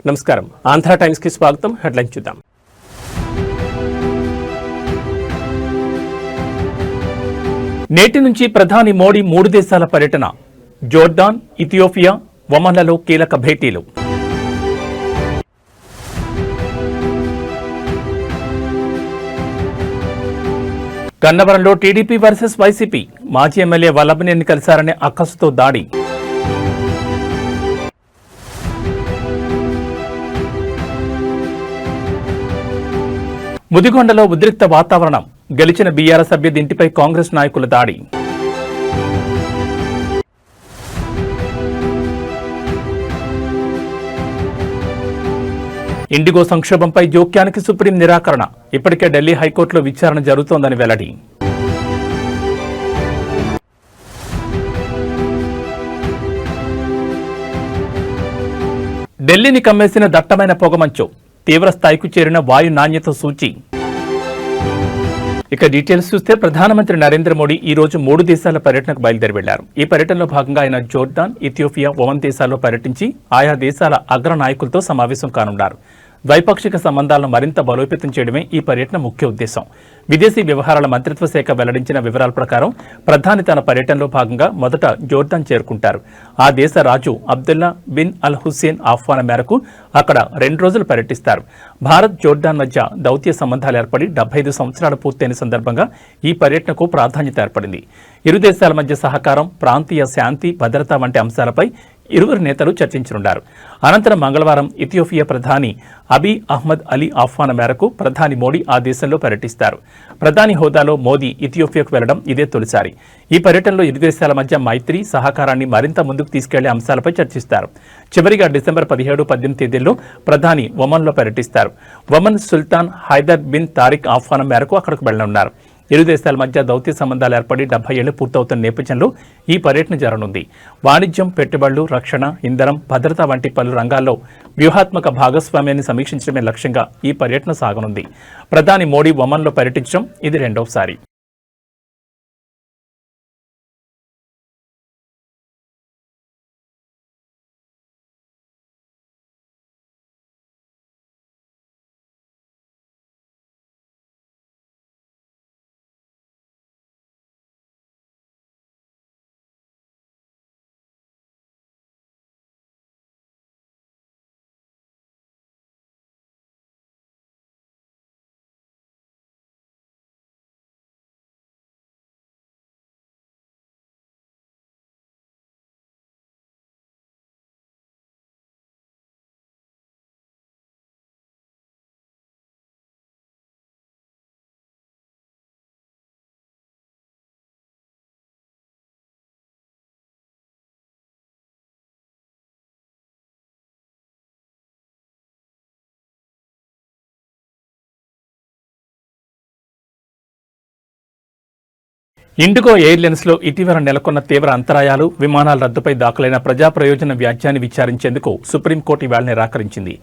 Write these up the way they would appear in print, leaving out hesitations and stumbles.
నమస్కారం. ఆంధ్ర టైమ్స్ కి స్వాగతం. హెడ్లైన్ చూద్దాం. నేటి నుంచి ప్రధాని మోడీ 3 దేశాల పర్యటన. జోర్డాన్, ఇథియోపియా, ఒమన్లలో కీలక భేటీలు. గన్నవరంలో టీడీపీ వర్సెస్ వైసీపీ. మాజీ ఎమ్మెల్యే వల్లభనేని కలిశారనే అక్కసుతో దాడి. ముదిగొండలో ఉద్రిక్త వాతావరణం. గెలిచిన బీఆర్ఎస్ అభ్యర్థి ఇంటిపై కాంగ్రెస్ నాయకుల దాడి. ఇండిగో సంక్షోభంపై జోక్యానికి సుప్రీం నిరాకరణ. ఇప్పటికే ఢిల్లీ హైకోర్టులో విచారణ జరుగుతోందని వెల్లడి. ఢిల్లీని కమ్మేసిన దట్టమైన పొగమంచు. తీవ్ర స్థాయికి చేరిన వాయు నాణ్యత సూచి. ఇక డీటెయిల్స్ చూస్తే ప్రధానమంత్రి నరేంద్ర మోడీ ఈ రోజు 3 దేశాల పర్యటనకు బయలుదేరి వెళ్లారు. ఈ పర్యటనలో భాగంగా ఆయన జోర్డాన్, ఇథియోపియా, ఒమన్ దేశాల్లో పర్యటించి ఆయా దేశాల అగ్ర నాయకులతో సమావేశం కానున్నారు. ద్వైపాక్షిక సంబంధాలను మరింత బలోపేతం చేయడమే ఈ పర్యటన ముఖ్య ఉద్దేశం. విదేశీ వ్యవహారాల మంత్రిత్వ శాఖ వెల్లడించిన వివరాల ప్రకారం ప్రధాని తన పర్యటనలో భాగంగా మొదట జోర్డాన్ చేరుకుంటారు. ఆ దేశ రాజు అబ్దుల్లా బిన్ అల్ హుస్సేన్ ఆహ్వానం మేరకు అక్కడ 2 రోజులు పర్యటిస్తారు. భారత్, జోర్డాన్ మధ్య దౌత్య సంబంధాలు ఏర్పడి 75 సంవత్సరాలు పూర్తయిన సందర్భంగా ఈ పర్యటనకు ప్రాధాన్యత ఏర్పడింది. ఇరు దేశాల మధ్య సహకారం, ప్రాంతీయ శాంతి, భద్రత వంటి అంశాలపై ఇరువురు నేతలు చర్చించనున్నారు. అనంతరం మంగళవారం ఇథియోపియా ప్రధాని అబీ అహ్మద్ అలీ ఆహ్వానం మేరకు ప్రధాని మోడీ ఆ దేశంలో పర్యటిస్తారు. ప్రధాని హోదాలో మోదీ ఇథియోపియాకు వెళ్లడం ఇదే తొలిసారి. ఈ పర్యటనలో ఇరు దేశాల మధ్య మైత్రి, సహకారాన్ని మరింత ముందుకు తీసుకెళ్లే అంశాలపై చర్చిస్తారు. చివరిగా డిసెంబర్ 17, 18 తేదీల్లో ప్రధాని ఒమన్లో పర్యటిస్తారు. ఒమన్ సుల్తాన్ హైదర్ బిన్ తారిక్ ఆహ్వానం మేరకు అక్కడికి వెళ్లనున్నారు. ఇరు దేశాల మధ్య దౌత్య సంబంధాలు ఏర్పడి 70 ఏళ్లు పూర్తవుతున్న నేపథ్యంలో ఈ పర్యటన జరగనుంది. వాణిజ్యం, పెట్టుబడులు, రక్షణ, ఇంధనం, భద్రత వంటి పలు రంగాల్లో వ్యూహాత్మక భాగస్వామ్యాన్ని సమీక్షించడమే లక్ష్యంగా ఈ పర్యటన సాగనుంది. ప్రధాని మోడీ ఒమన్లో పర్యటించడం ఇది 2వసారి. ఇండిగో ఎయిర్లైన్స్లో ఇటీవల నెలకొన్న తీవ్ర అంతరాయాలు, విమానాల రద్దుపై దాఖలైన ప్రజా ప్రయోజన వ్యాజ్యాన్ని విచారించేందుకు సుప్రీంకోర్టు ఇవాళ నిరాకరించింది.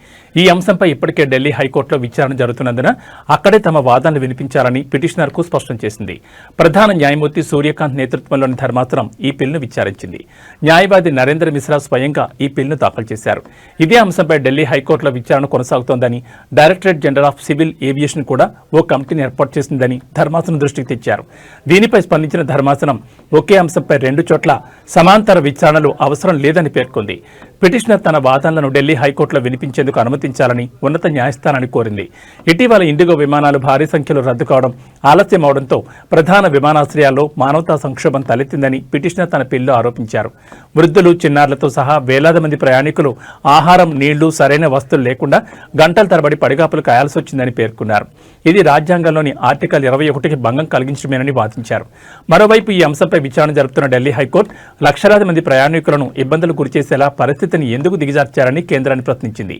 ఈ అంశంపై ఇప్పటికే ఢిల్లీ హైకోర్టులో విచారణ జరుగుతున్నందున అక్కడే తమ వాదనలు వినిపించాలని పిటిషనర్కు స్పష్టం చేసింది. ప్రధాన న్యాయమూర్తి సూర్యకాంత్ నేతృత్వంలోని ధర్మాసనం ఈ పిల్ను విచారించింది. న్యాయవాది నరేంద్ర మిశ్రా స్వయంగా ఈ పిల్ను దాఖలు చేశారు. ఇదే అంశంపై ఢిల్లీ హైకోర్టులో విచారణ కొనసాగుతోందని, directorate general of civil aviation కూడా ఓ కమిటీని ఏర్పాటు చేసిందని ధర్మాసనం దృష్టికి తెచ్చారు. దీనిపై స్పందించిన ధర్మాసనం ఒకే అంశంపై 2 చోట్ల సమాంతర విచారణలు అవసరం లేదని పేర్కొంది. పిటిషనర్ తన వాదనలను ఢిల్లీ హైకోర్టులో వినిపించేందుకు అనుమతించాలని ఉన్నత న్యాయస్థానాన్ని కోరింది. ఇటీవల ఇండిగో విమానాలు భారీ సంఖ్యలో రద్దు కావడం, ఆలస్యం అవడంతో ప్రధాన విమానాశ్రయాల్లో మానవతా సంక్షోభం తలెత్తిందని పిటిషనర్ తన పిల్లో ఆరోపించారు. వృద్ధులు, చిన్నారులతో సహా వేలాది మంది ప్రయాణికులు ఆహారం, నీళ్లు, సరైన వస్తువులు లేకుండా గంటల తరబడి పడిగాపులు కాయాల్సి వచ్చిందని పేర్కొన్నారు. ఇది రాజ్యాంగంలోని ఆర్టికల్ 21కి భంగం కలిగించమేనని వాదించారు. మరోవైపు ఈ అంశంపై విచారణ జరుపుతున్న ఢిల్లీ హైకోర్టు లక్షలాది మంది ప్రయాణికులను ఇబ్బందులు గురిచేసేలా పరిస్థితిని ఎందుకు దిగజార్చారని కేంద్రాన్ని ప్రశ్నించింది.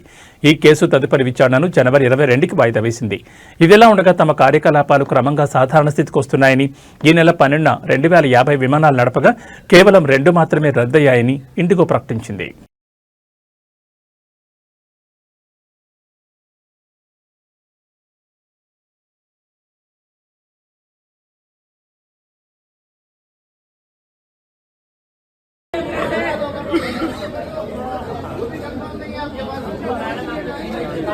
ఈ కేసు తదుపరి విచారణను జనవరి 22కి వాయిదా వేసింది. ఇదిలా ఉండగా తమ కార్యకలాపాలు క్రమంగా సాధారణ స్థితికి వస్తున్నాయని, ఈ నెల 12న 2050 విమానాలు నడపగా కేవలం 2 మాత్రమే రద్దయ్యాయని ఇండిగో ప్రకటించింది. आपके पास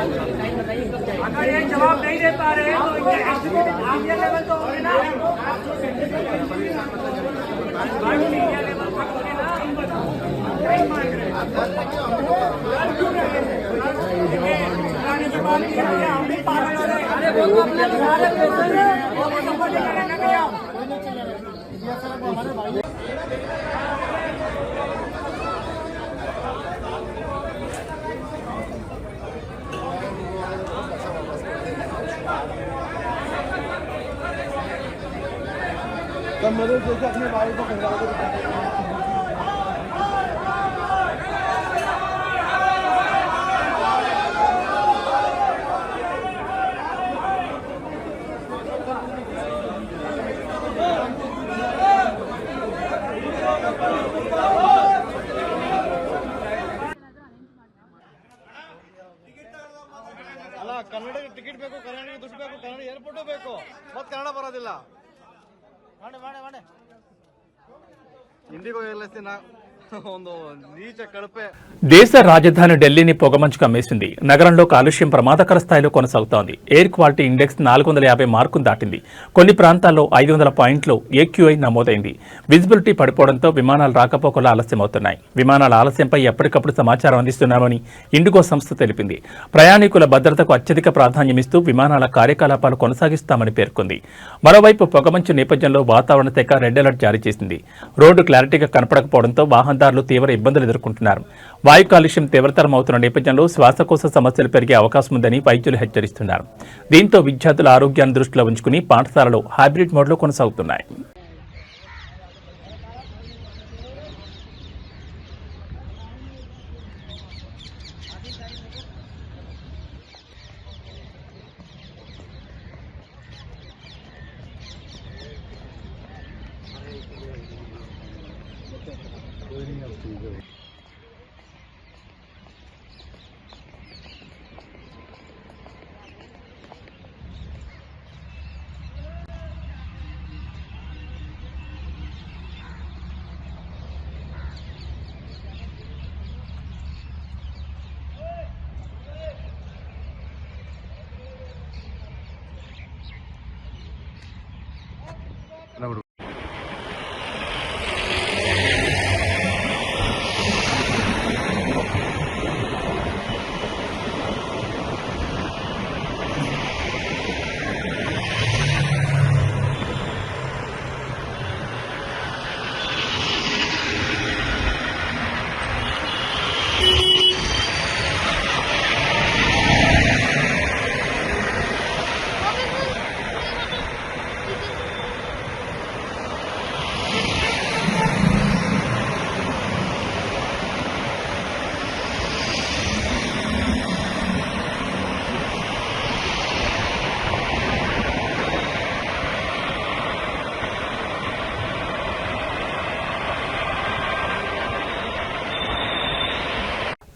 अगर ये जवाब नहीं दे पा रहे तो इंडिया लेवल तो होगी ना, इंडिया लेवल तक होगी ना। नहीं मांग रहे हम भी पागल हो रहे। अरे वो तो अपने सारे पैसे वो सपोर्ट करेंगे क्या? तब मेरे जैसे अपने भाई को पंजाब को ಅಲ್ಲ ಕನ್ನಡ ಟಿಕೆಟ್ ಬೇಕು, ಕನ್ನಡಿಗೆ ದುಡ್ಡು ಬೇಕು, ಕನ್ನಡ ಏರ್ಪೋರ್ಟ್ ಬೇಕು, ಮತ್ತೆ ಕನ್ನಡ ಬರೋದಿಲ್ಲ. ಮಾಡಿ ఇంటికి వెళ్ళేస్తే ಒಂದು నీచ కడుపే. దేశ రాజధాని ఢిల్లీని పొగమంచు కమ్మేసింది. నగరంలో కాలుష్యం ప్రమాదకర స్థాయిలో కొనసాగుతోంది. ఎయిర్ క్వాలిటీ ఇండెక్స్ 450 మార్కును దాటింది. కొన్ని ప్రాంతాల్లో 500 పాయింట్లు AQI నమోదైంది. విజిబిలిటీ పడిపోవడంతో విమానాలు రాకపోకలు ఆలస్యమవుతున్నాయి. విమానాల ఆలస్యంపై ఎప్పటికప్పుడు సమాచారం అందిస్తున్నామని ఇండిగో సంస్థ తెలిపింది. ప్రయాణికుల భద్రతకు అత్యధిక ప్రాధాన్యమిస్తూ విమానాల కార్యకలాపాలు కొనసాగిస్తామని పేర్కొంది. మరోవైపు పొగమంచు నేపథ్యంలో వాతావరణ శాఖ రెడ్ అలర్ట్ జారీ చేసింది. రోడ్డు క్లారిటీగా కనపడకపోవడంతో వాహనదారులు తీవ్ర ఇబ్బందులు ఎదుర్కొంటున్నారు. వాయు కాలుష్యం తీవ్రతరం అవుతున్న నేపథ్యంలో శ్వాసకోశ సమస్యలు పెరిగే అవకాశం ఉందని వైద్యులు హెచ్చరిస్తున్నారు. దీంతో విద్యార్థుల ఆరోగ్యాన్ని దృష్టిలో ఉంచుకుని పాఠశాలలు హైబ్రిడ్ మోడ్లో కొనసాగుతున్నాయి.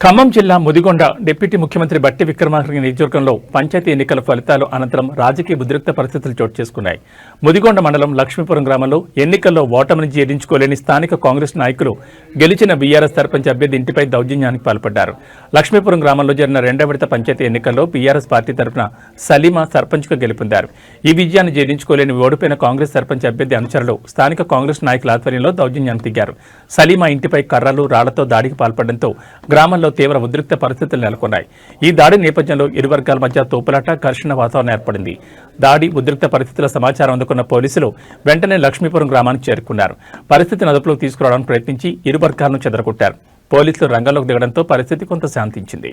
ఖమ్మం జిల్లా ముదిగొండ డిప్యూటీ ముఖ్యమంత్రి బట్టి విక్రమార్క నియోజకవర్గంలో పంచాయతీ ఎన్నికల ఫలితాలు అనంతరం రాజకీయ ఉద్రిక్త పరిస్థితులు చోటు చేసుకున్నాయి. ముదిగొండ మండలం లక్ష్మీపురం గ్రామంలో ఎన్నికల్లో ఓటమిని జీర్ణించుకోలేని స్థానిక కాంగ్రెస్ నాయకులు గెలిచిన బీఆర్ఎస్ సర్పంచ్ అభ్యర్థి ఇంటిపై దౌర్జన్యానికి పాల్పడ్డారు. లక్ష్మీపురం గ్రామంలో జరిగిన 2వ విడత పంచాయతీ ఎన్నికల్లో బీఆర్ఎస్ పార్టీ తరఫున సలీమా సర్పంచ్గా గెలుపొందారు. ఈ విజయాన్ని జీర్ణించుకోలేని ఓడిపోయిన కాంగ్రెస్ సర్పంచ్ అభ్యర్థి అనుచరులు స్థానిక కాంగ్రెస్ నాయకుల ఆధ్వర్యంలో దౌర్జన్యానికి దిగారు. సలీమా ఇంటిపై కర్రలు రాళ్లతో దాడికి పాల్పడడంతో గ్రామంలో తీవ్ర ఉద్రిక్త పరిస్థితులు నెలకొన్నాయి. ఈ దాడి నేపథ్యంలో ఇరు వర్గాల మధ్య తోపులాట, ఘర్షణ వాతావరణం ఏర్పడింది. దాడి ఉద్రిక్త పరిస్థితుల సమాచారం అందుకున్న పోలీసులు వెంటనే లక్ష్మీపురం గ్రామానికి చేరుకున్నారు. పరిస్థితిని అదుపులోకి తీసుకురావడానికి ప్రయత్నించి ఇరు వర్గాలను చెదరగొట్టారు. పోలీసులు రంగంలోకి దిగడంతో పరిస్థితి కొంత శాంతించింది.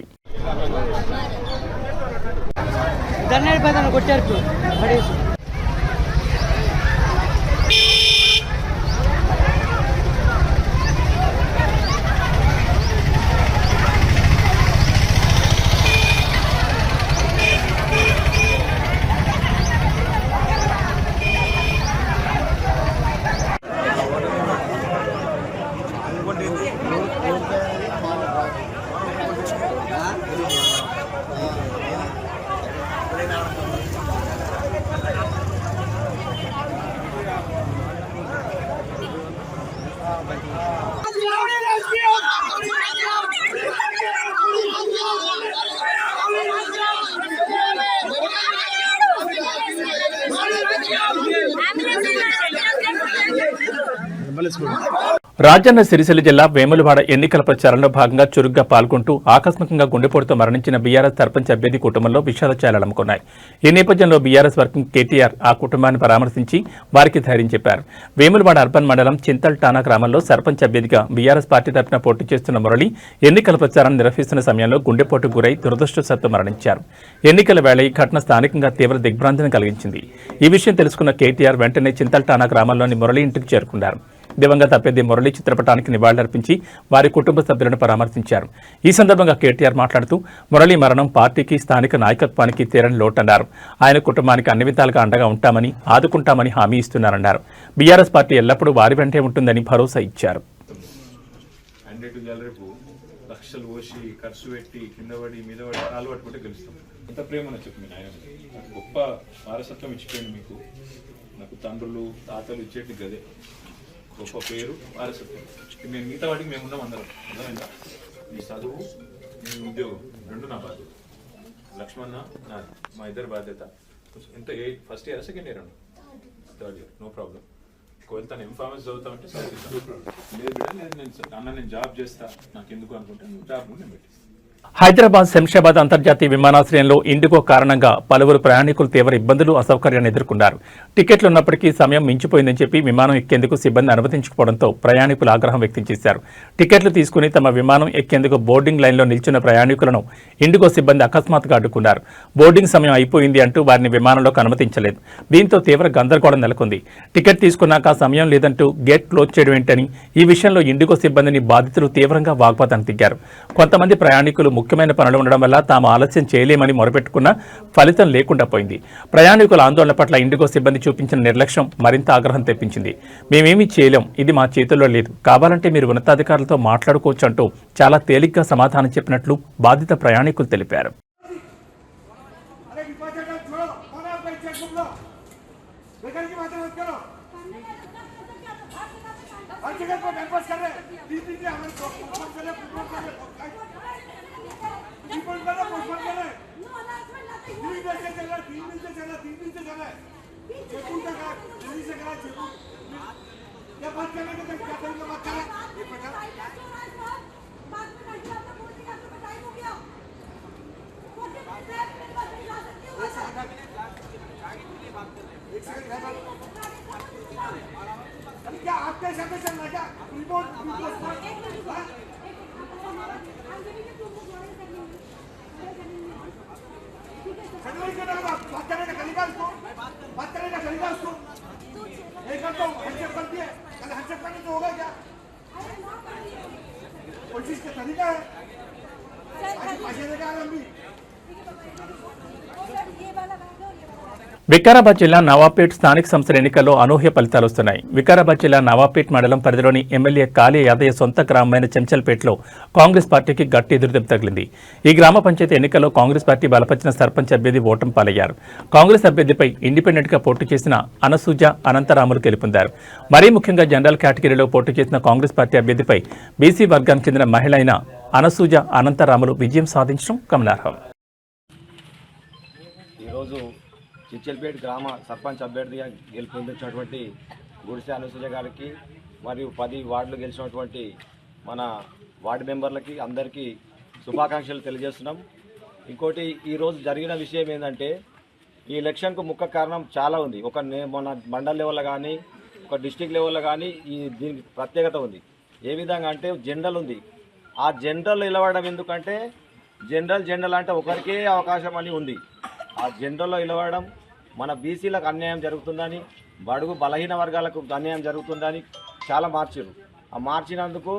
రాజన్న సిరిసిల్ల జిల్లా వేములవాడ ఎన్నికల ప్రచారంలో భాగంగా చురుగ్గా పాల్గొంటూ ఆకస్మికంగా గుండెపోటుతో మరణించిన బీఆర్ఎస్ సర్పంచ్ అభ్యర్థి కుటుంబంలో విషాద ఛాయలమ్ముకున్నాయి. ఈ నేపథ్యంలో బీఆర్ఎస్ వర్కింగ్ కేటీఆర్ ఆ కుటుంబాన్ని పరామర్శించి వారికి ధైర్యం చెప్పారు. వేములవాడ అర్బన్ మండలం చింతల్టానా గ్రామంలో సర్పంచ్ అభ్యర్థిగా బీఆర్ఎస్ పార్టీ తరఫున పోటీ చేస్తున్న మురళి ఎన్నికల ప్రచారం నిర్వహిస్తున్న సమయంలో గుండెపోటుకు గురై దురదృష్టవశాత్తు మరణించారు. ఎన్నికల వేళ ఈ ఘటన స్థానికంగా తీవ్ర దిగ్భ్రాంతిని కలిగించింది. ఈ విషయం తెలుసుకున్న కేటీఆర్ వెంటనే చింతల్టానా గ్రామంలోని మురళి ఇంటికి చేరుకున్నారు. దివంగత అభ్యర్థి మురళి చిత్రపటానికి నివాళులర్పించి వారి కుటుంబ సభ్యులను పరామర్శించారు. ఈ సందర్భంగా కేటీఆర్ మాట్లాడుతూ మురళి మరణం పార్టీకి స్థానిక నాయకత్వానికి తీరని లోటన్నారు. ఆయన కుటుంబానికి అన్ని విధాలుగా అండగా ఉంటామని ఆదుకుంటామని హామీ ఇస్తున్నారన్నారు. బీఆర్ఎస్ పార్టీ ఎల్లప్పుడూ వారి వెంటే ఉంటుందని భరోసా ఇచ్చారు. లక్షలు పోసి ఖర్చు పెట్టి కింద పడి మీద పడి కాలు పట్టుకుంటే గెలుస్తాం. ఎంత ప్రేమ చెప్పు మీ నాయన గొప్ప వారసత్వం ఇచ్చిపోయింది మీకు. నాకు తండ్రులు తాతలు ఇచ్చేటి గదే గొప్ప పేరు వారసత్వం. మేము మిగతా వాటికి మేము ఉన్నాం అందరం. అర్థమైందా? మీ చదువు మీ ఉద్యోగం రెండు నా బాధ్యత. లక్ష్మణ నాది మా ఇద్దరు బాధ్యత. ఎంత ఫస్ట్ ఇయర్ సెకండ్ ఇయర్ అండి థర్డ్ ఇయర్ నో ప్రాబ్లం. ఒకవేళ తను ఎంఫార్మస్ చదువుతామంటే లేదు బిడ్డ లేదు నేను జాబ్ చేస్తా నాకు ఎందుకు అనుకుంటే నువ్వు జాబ్ కూడా నేను పెట్టిస్తాను. హైదరాబాద్ శంషాబాద్ అంతర్జాతీయ విమానాశ్రయంలో ఇండిగో కారణంగా పలువురు ప్రయాణికులు తీవ్ర ఇబ్బందులు అసౌకర్యాన్ని ఎదుర్కొన్నారు. టికెట్లు ఉన్నప్పటికీ సమయం మించిపోయిందని చెప్పి విమానం ఎక్కేందుకు సిబ్బంది అనుమతించకపోవడంతో ప్రయాణికులు ఆగ్రహం వ్యక్తం చేశారు. టికెట్లు తీసుకుని తమ విమానం ఎక్కేందుకు బోర్డింగ్ లైన్లో నిల్చున్న ప్రయాణికులను ఇండిగో సిబ్బంది అకస్మాత్తుగా అడ్డుకున్నారు. బోర్డింగ్ సమయం అయిపోయింది అంటూ వారిని విమానంలోకి అనుమతించలేదు. దీంతో తీవ్ర గందరగోళం నెలకొంది. టికెట్ తీసుకున్నాక సమయం లేదంటూ గేట్ క్లోజ్ చేయడం ఏంటని ఈ విషయంలో ఇండిగో సిబ్బందిని బాధితులు తీవ్రంగా వాగ్వాదానికి దిగారు. కొంతమంది ప్రయాణికులు ముఖ్యమైన పనులు ఉండడం వల్ల తాము ఆలస్యం చేయలేమని మొరపెట్టుకున్నా ఫలితం లేకుండా పోయింది. ప్రయాణికుల ఆందోళన పట్ల ఇండిగో సిబ్బంది చూపించిన నిర్లక్ష్యం మరింత ఆగ్రహం తెప్పించింది. మేమేమీ చేయలేం, ఇది మా చేతుల్లో లేదు, కావాలంటే మీరు ఉన్నతాధికారులతో మాట్లాడుకోవచ్చు అంటూ చాలా తేలిగ్గా సమాధానం చెప్పినట్లు బాధిత ప్రయాణికులు తెలిపారు. क्या आपके साथ चलना क्या रिपोर्ट बात करने का तरीका उसको बात करने का तरीका उसको एक तो हैंडशेक करती है कल हैंडशेक करने तो होगा क्या कोई चीज का तरीका है पैसे देगा लंबी వికారాబాద్ జిల్లా నవాపేట్ స్థానిక సంస్థల ఎన్నికల్లో అనూహ్య ఫలితాలు వస్తున్నాయి. వికారాబాద్ జిల్లా నవాపేట్ మండలం పరిధిలోని ఎమ్మెల్యే కాళీ యాదయ్య సొంత గ్రామమైన చెంచల్పేటలో కాంగ్రెస్ పార్టీకి గట్టి ఎదురుదెబ్బ తగిలింది. ఈ గ్రామ పంచాయతీ ఎన్నికల్లో కాంగ్రెస్ పార్టీ బలపరిచిన సర్పంచ్ అభ్యర్థి ఓటమి పాలయ్యారు. కాంగ్రెస్ అభ్యర్థిపై ఇండిపెండెంట్ గా పోటీ చేసిన అనసూజ అనంతరాములు గెలుపొందారు. మరీ ముఖ్యంగా జనరల్ కేటగిరీలో పోటీ చేసిన కాంగ్రెస్ పార్టీ అభ్యర్థిపై బీసీ వర్గానికి చెందిన మహిళ అయిన అనసూజ అనంతరాములు విజయం సాధించడం గమనార్హం. చిచ్చల్పేట గ్రామ సర్పంచ్ అభ్యర్థిగా గెలుపొందించినటువంటి గుడిసె అనసూయ గారికి మరియు 10 వార్డులు గెలిచినటువంటి మన వార్డు మెంబర్లకి అందరికీ శుభాకాంక్షలు తెలియజేస్తున్నాం. ఇంకోటి ఈరోజు జరిగిన విషయం ఏంటంటే ఈ ఎలక్షన్కు ముఖ్య కారణం చాలా ఉంది. మన మండల్ లెవెల్లో కానీ ఒక డిస్టిక్ లెవెల్లో కానీ దీనికి ప్రత్యేకత ఉంది. ఏ విధంగా అంటే జనరల్ ఉంది. ఆ జనరల్ నిలవడం ఎందుకంటే జనరల్ అంటే ఒకరికే అవకాశం అని ఉంది. ఆ జనరల్లో నిలవడం మన బీసీలకు అన్యాయం జరుగుతుందని, బడుగు బలహీన వర్గాలకు అన్యాయం జరుగుతుందని చాలా మార్చారు. ఆ మార్చినందుకు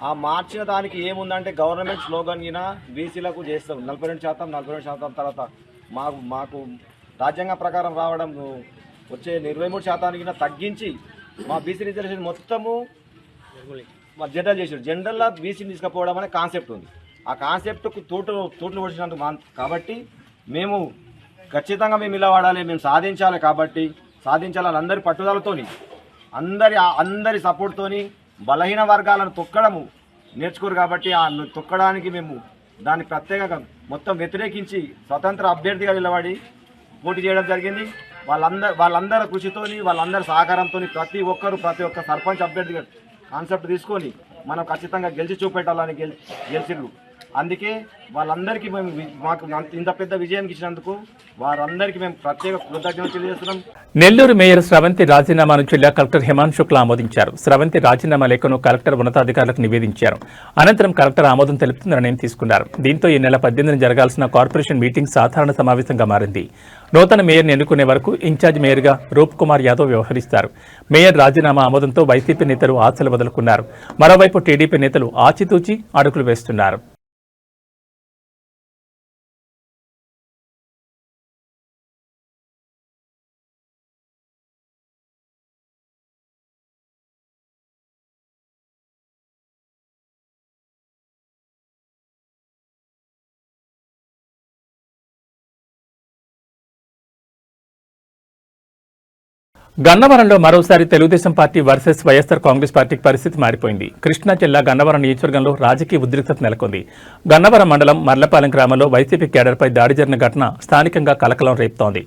ఆ మార్చిన దానికి ఏముందంటే గవర్నమెంట్ స్లోగన్ గిన బీసీలకు చేస్తాం 42% తర్వాత మాకు రాజ్యాంగ ప్రకారం రావడం వచ్చే 23% తగ్గించి మా బీసీ రిజర్వేషన్ మొత్తము మా జనరల్ చేసారు. జనరల్లో బీసీని తీసుకుపోవడం అనే కాన్సెప్ట్ ఉంది. ఆ కాన్సెప్ట్కు తూట్లు పొడిచినందుకు కాబట్టి మేము ఖచ్చితంగా మేము ఇలా వాడాలి, మేము సాధించాలి. కాబట్టి సాధించాలని అందరి పట్టుదలతోని అందరి సపోర్ట్తోని బలహీన వర్గాలను తొక్కడము నేర్చుకోరు. కాబట్టి ఆ తొక్కడానికి మేము దాన్ని ప్రత్యేకంగా మొత్తం వ్యతిరేకించి స్వతంత్ర అభ్యర్థిగా నిలబడి పోటీ చేయడం జరిగింది. వాళ్ళందరి కృషితోని వాళ్ళందరి సహకారంతో ప్రతి ఒక్క సర్పంచ్ అభ్యర్థిగా కాన్సెప్ట్ తీసుకొని మనం ఖచ్చితంగా గెలిచి చూపెట్టాలని గెలిచిర్రు. అందుకే వాళ్ళందరికీ మాకు ఇంత పెద్ద విజయానికి ఇచ్చినందుకు వారందరికీ మేము ప్రత్యేక కృతజ్ఞతలు తెలియజేస్తున్నాం. నెల్లూరు మేయర్ స్రవంతి రాజీనామాను జిల్లా కలెక్టర్ హిమాంశు శుక్లా ఆమోదించారు. స్రవంతి రాజీనామా లేఖను కలెక్టర్ ఉన్నతాధికారులకు నివేదించారు. అనంతరం కలెక్టర్ ఆమోదం తెలుపుతూ నిర్ణయం తీసుకున్నారు. దీంతో ఈ నెల 18న జరగాల్సిన కార్పొరేషన్ మీటింగ్ సాధారణ సమావేశంగా మారింది. నూతన మేయర్ని ఎన్నుకునే వరకు ఇన్ఛార్జ్ మేయర్గా రూప్ కుమార్ యాదవ్ వ్యవహరిస్తారు. మేయర్ రాజీనామా ఆమోదంతో వైసీపీ నేతలు ఆశలు వదులుకున్నారు. మరోవైపు టీడీపీ నేతలు ఆచితూచి అడుగులు వేస్తున్నారు. గన్నవరంలో మరోసారి తెలుగుదేశం పార్టీ వర్సెస్ వైఎస్సార్ కాంగ్రెస్ పార్టీకి పరిస్థితి మారిపోయింది. కృష్ణా జిల్లా గన్నవరం నియోజకవర్గంలో రాజకీయ ఉద్రిక్తత నెలకొంది. గన్నవరం మండలం మర్లపాలెం గ్రామంలో వైసీపీ కేడర్పై దాడి జరిగిన ఘటన స్థానికంగా కలకలం రేపుతోంది.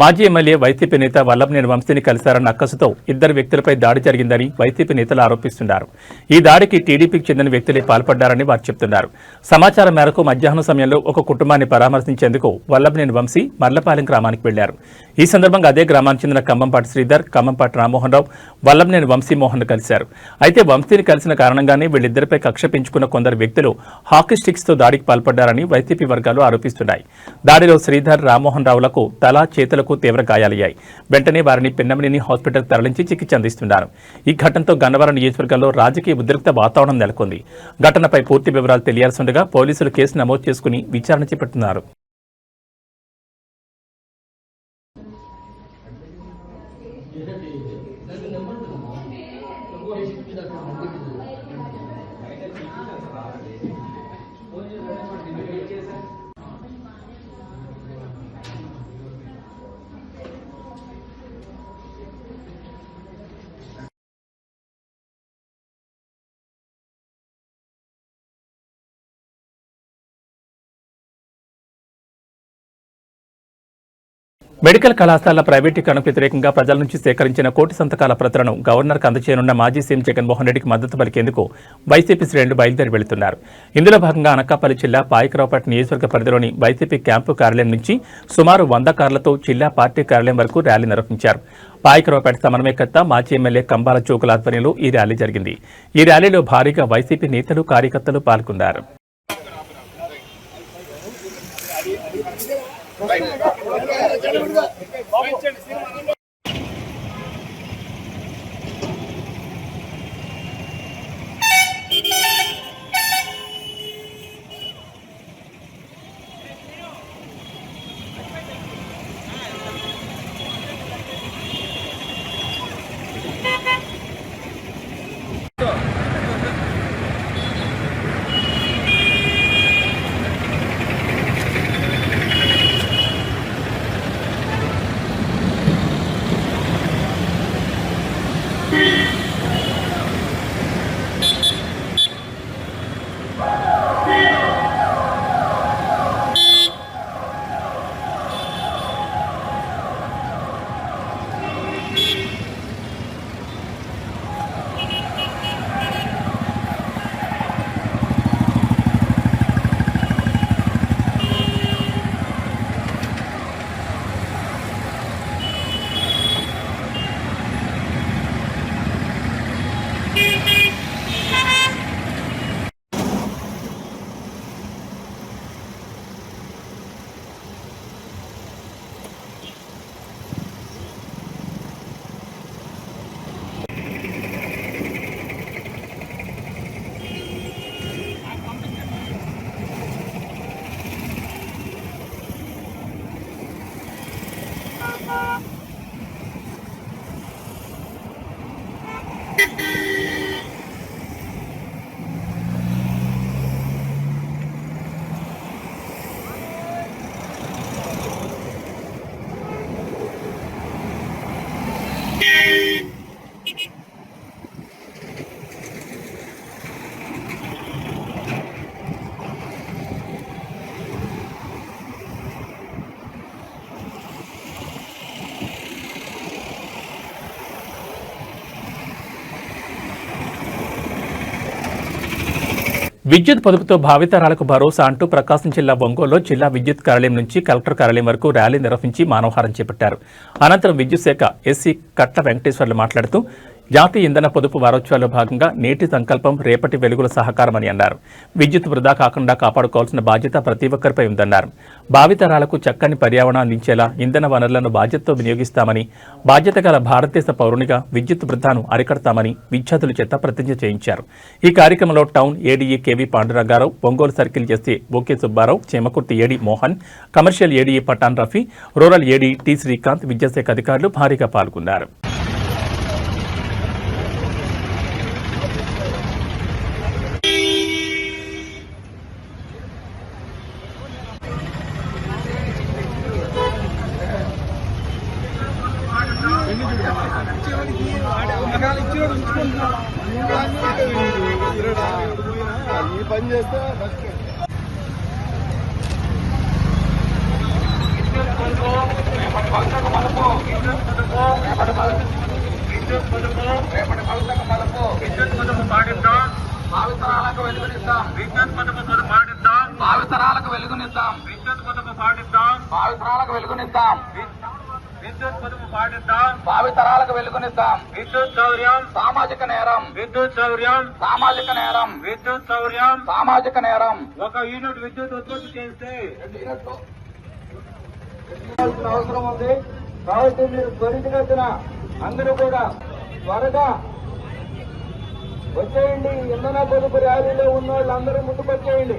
మాజీ ఎమ్మెల్యే వైసీపీ నేత వల్లభనేని వంశీని కలిశారన్న అక్కసుతో 2 వ్యక్తులపై దాడి జరిగిందని వైసీపీ నేతలు ఆరోపిస్తున్నారు. ఈ దాడికి టీడీపీకి చెందిన వ్యక్తులే పాల్పడ్డారని వారు చెబుతున్నారు. సమాచారం మేరకు మధ్యాహ్నం సమయంలో ఒక కుటుంబాన్ని పరామర్శించేందుకు వల్లభనేని వంశీ మర్లపాలెం గ్రామానికి వెళ్లారు. ఈ సందర్భంగా అదే గ్రామానికి చెందిన ఖమ్మంపాటి శ్రీధర్, ఖమ్మంపాటి రామ్మోహన్ రావు వల్లభనేని వంశీమోహన్ కలిశారు. అయితే వంశీని కలిసిన కారణంగానే వీళ్ళిద్దరిపై కక్ష పెంచుకున్న కొందరు వ్యక్తులు హాకీ స్టిక్స్ తో దాడికి పాల్పడ్డారని వైసీపీ వర్గాలు ఆరోపిస్తున్నాయి. దాడిలో శ్రీధర్, రామ్మోహన్ రావులకు తల, చేతులకు తీవ్ర గాయాలయ్యాయి. వెంటనే వారిని పిన్నమనేని హాస్పిటల్ తరలించి చికిత్స అందిస్తున్నారు. ఈ ఘటనతో గన్నవరం నియోజకవర్గంలో రాజకీయ ఉద్రిక్త వాతావరణం నెలకొంది. ఘటనపై పూర్తి వివరాలు తెలియాల్సిండగా పోలీసులు కేసు నమోదు చేసుకుని విచారణ చేపడుతున్నారు. మెడికల్ కళాశాల ప్రైవేటీకరణకు వ్యతిరేకంగా ప్రజల నుంచి సేకరించిన 1,00,00,000 సంతకాల ప్రతులను గవర్నర్కు అందజేయనున్న మాజీ సీఎం జగన్మోహన్ రెడ్డికి మద్దతు పలికేందుకు వైసీపీ శ్రేణులు బయలుదేరి వెళుతున్నారు. ఇందులో భాగంగా అనకాపల్లి జిల్లా పాయకరావుపేట నియోజకవర్గ పరిధిలోని వైసీపీ క్యాంపు కార్యాలయం నుంచి సుమారు 100 కార్లతో జిల్లా పార్టీ కార్యాలయం వరకు ర్యాలీ నిర్వహించారు. పాయకరావుపేట సమన్వయకర్త మాజీ ఎమ్మెల్యే కంబాల జోగుల ఆధ్వర్యంలో ఈ ర్యాలీ జరిగింది. ఈ ర్యాలీలో భారీగా వైసీపీ నేతలు, కార్యకర్తలు పాల్గొన్నారు. విద్యుత్ పొదుపుతో భావితరాలకు భరోసా అంటూ ప్రకాశం జిల్లా ఒంగోలులో జిల్లా విద్యుత్ కార్యాలయం నుంచి కలెక్టర్ కార్యాలయం వరకు ర్యాలీ నిర్వహించి మానవహారం చేపట్టారు. అనంతరం విద్యుత్ శాఖ ఎస్సీ కట్ల వెంకటేశ్వర్లు మాట్లాడుతూ జాతీయ ఇంధన పొదుపు వారోత్సవాల్లో భాగంగా నేటి సంకల్పం రేపటి వెలుగుల సహకారమని అన్నారు. విద్యుత్ వృధా కాకుండా కాపాడుకోవాల్సిన బాధ్యత ప్రతి ఒక్కరిపై ఉందన్నారు. భావితరాలకు చక్కని పర్యావరణం అందించేలా ఇంధన వనరులను బాధ్యతతో వినియోగిస్తామని, బాధ్యత గల భారతదేశ పౌరునిగా విద్యుత్ వృధాను అరికడతామని విద్యార్థుల చేత ప్రతిజ్ఞ చేయించారు. ఈ కార్యక్రమంలో town ADE KV Pandurangarao, Ongole circle SE OK Subbarao, Chemakurthi AD Mohan, commercial ADE Pathan Rafi, rural AD T Srikanth, విద్యాశాఖ అధికారులు భారీగా పాల్గొన్నారు. ఈ పని చేస్తే భావితరాలకు వెలుగునిద్దాం. విద్యుత్ పొదుపు పాటిద్దాం. భావితరాలకు వెలుగునిద్దాం. విద్యుత్ పొదుపు పాటిద్దాం. భావితరాలకు వెలుగునిద్దాం. విద్యుత్ పొదుపు పాటిద్దాం. భావితరాలకు వెలుగునిద్దాం. విద్యుత్ శౌర్యం సామాజిక నేరం. విద్యుత్ శౌర్యం సామాజిక నేరం. విద్యుత్ శౌర్యం సామాజిక నేరం. ఒక యూనిట్ విద్యుత్ ఉత్పత్తి చేస్తే 2 యూనిట్లు అవసరం ఉంది. కాబట్టి మీరు త్వరితగతిన అందరూ కూడా త్వరగా వచ్చేయండి. ఇంధన పొదుపు ర్యాలీలో ఉన్న వాళ్ళందరూ ముందుకు వచ్చేయండి.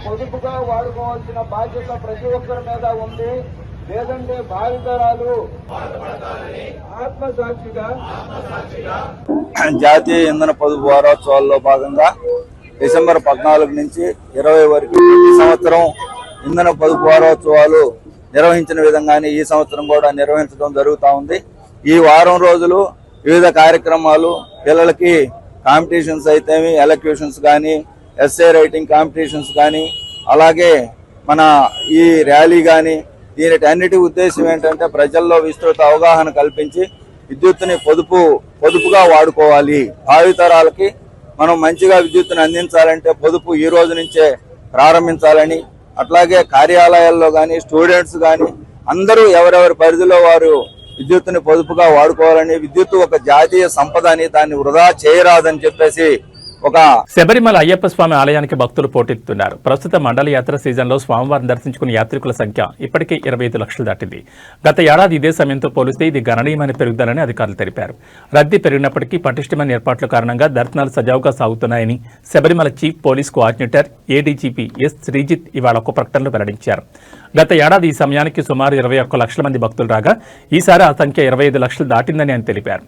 పొదుపుగా వాడుకోవాల్సిన బాధ్యత ప్రతి ఒక్కరి మీద ఉంది. లేదంటే భావితరాలు ఆత్మసాక్షిగా జాతీయ ఇంధన పొదుపు వారోత్సవాల్లో భాగంగా డిసెంబర్ 14 నుంచి 20 వరకు ప్రతి సంవత్సరం ఇంధన పొదుపు వారోత్సవాలు నిర్వహించిన విధంగానే ఈ సంవత్సరం కూడా నిర్వహించడం జరుగుతూ ఉంది. ఈ వారం రోజులు వివిధ కార్యక్రమాలు, పిల్లలకి కాంపిటీషన్స్ అయితేమి, ఎలక్యూషన్స్ కానీ, ఎస్ఏ రైటింగ్ కాంపిటీషన్స్ కానీ, అలాగే మన ఈ ర్యాలీ కానీ, దీనిటన్నిటి ఉద్దేశం ఏంటంటే ప్రజల్లో విస్తృత అవగాహన కల్పించి విద్యుత్తుని పొదుపుగా వాడుకోవాలి. భావితరాలకి మనం మంచిగా విద్యుత్తుని అందించాలంటే పొదుపు ఈ రోజు నుంచే ప్రారంభించాలని, అట్లాగే కార్యాలయాల్లో కానీ, స్టూడెంట్స్ కానీ అందరూ ఎవరెవరి పరిధిలో వారు విద్యుత్తుని పొదుపుగా వాడుకోవాలని, విద్యుత్తు ఒక జాతీయ సంపద అని, దాన్ని వృధా చేయరాదని చెప్పేసి శబరిమల అయ్యప్ప స్వామి ఆలయానికి భక్తులు పోటెత్తుతున్నారు. ప్రస్తుత మండల యాత్ర సీజన్లో స్వామివారిని దర్శించుకున్న యాత్రికుల సంఖ్య ఇప్పటికే 25 లక్షలు దాటింది. గత ఏడాది ఇదే సమయంతో పోలిస్తే ఇది గణనీయమైన పెరుగుదలని అధికారులు తెలిపారు. రద్దీ పెరిగినప్పటికీ పటిష్టమైన ఏర్పాట్ల కారణంగా దర్శనాలు సజావుగా సాగుతున్నాయని Sabarimala chief police coordinator ADGP S Sreejith ఇవాళ ఒక ప్రకటనలో వెల్లడించారు. గత ఏడాది ఈ సమయానికి సుమారు 21 లక్షల మంది భక్తులు రాగా ఈసారి ఆ సంఖ్య 25 లక్షలు దాటిందని ఆయన తెలిపారు.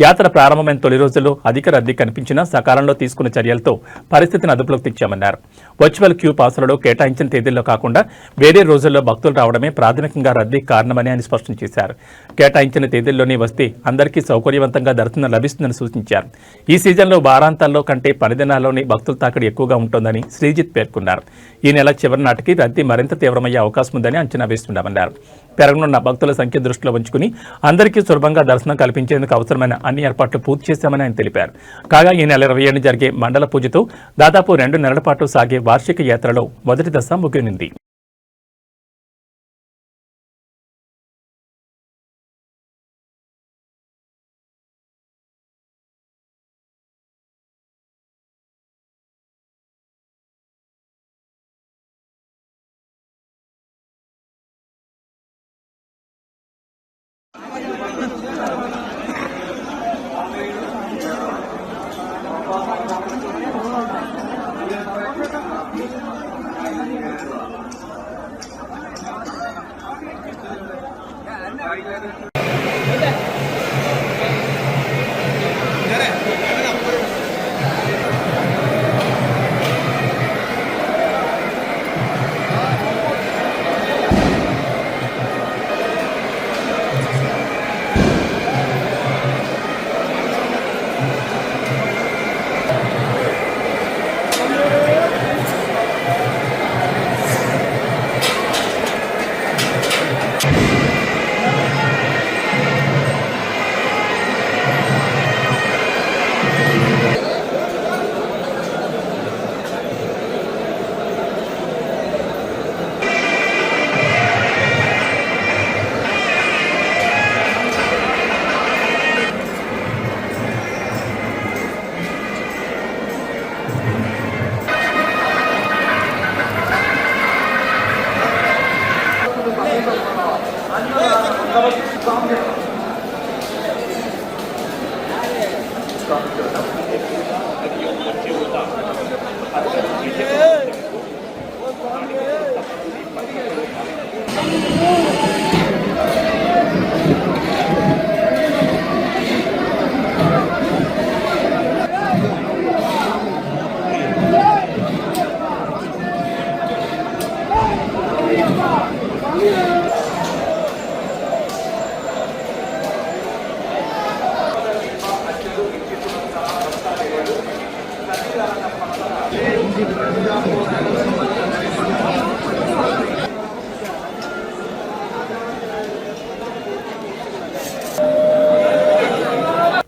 యాత్ర ప్రారంభమైన తొలి రోజుల్లో అధిక రద్దీ కనిపించినా సకాలంలో తీసుకున్న చర్యలతో పరిస్థితిని అదుపులోకి తెచ్చామన్నారు. వర్చువల్ క్యూ పాసులలో కేటాయించిన తేదీల్లో కాకుండా వేరే రోజుల్లో భక్తులు రావడమే ప్రాథమికంగా రద్దీకి కారణమని ఆయన స్పష్టం చేశారు. కేటాయించిన తేదీల్లోనే వస్తే అందరికీ సౌకర్యవంతంగా దర్శనం లభిస్తుందని సూచించారు. ఈ సీజన్లో వారాంతాల్లో కంటే 10 దినాల్లోనే భక్తుల తాకిడి ఎక్కువగా ఉంటోందని శ్రీజిత్ పేర్కొన్నారు. ఈ నెల చివరి నాటికి రద్దీ మరింత తీవ్రమయ్యే అవకాశం ఉందని అంచనా వేస్తున్నామన్నారు. పెరగనున్న భక్తుల సంఖ్య దృష్టిలో ఉంచుకుని అందరికీ సులభంగా దర్శనం కల్పించేందుకు అవసరమైన అన్ని ఏర్పాట్లు పూర్తి చేశామని ఆయన తెలిపారు. కాగా ఈ నెల 27 జరిగే మండల పూజతో దాదాపు 2 నెలల పాటు సాగే వార్షిక యాత్రలో మొదటి దశ ముగియనుంది.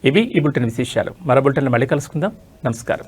ఇవి ఈ బులెటిన్ విశేషాలు. మరో బులెటిన్లో మళ్ళీ కలుసుకుందాం. నమస్కారం.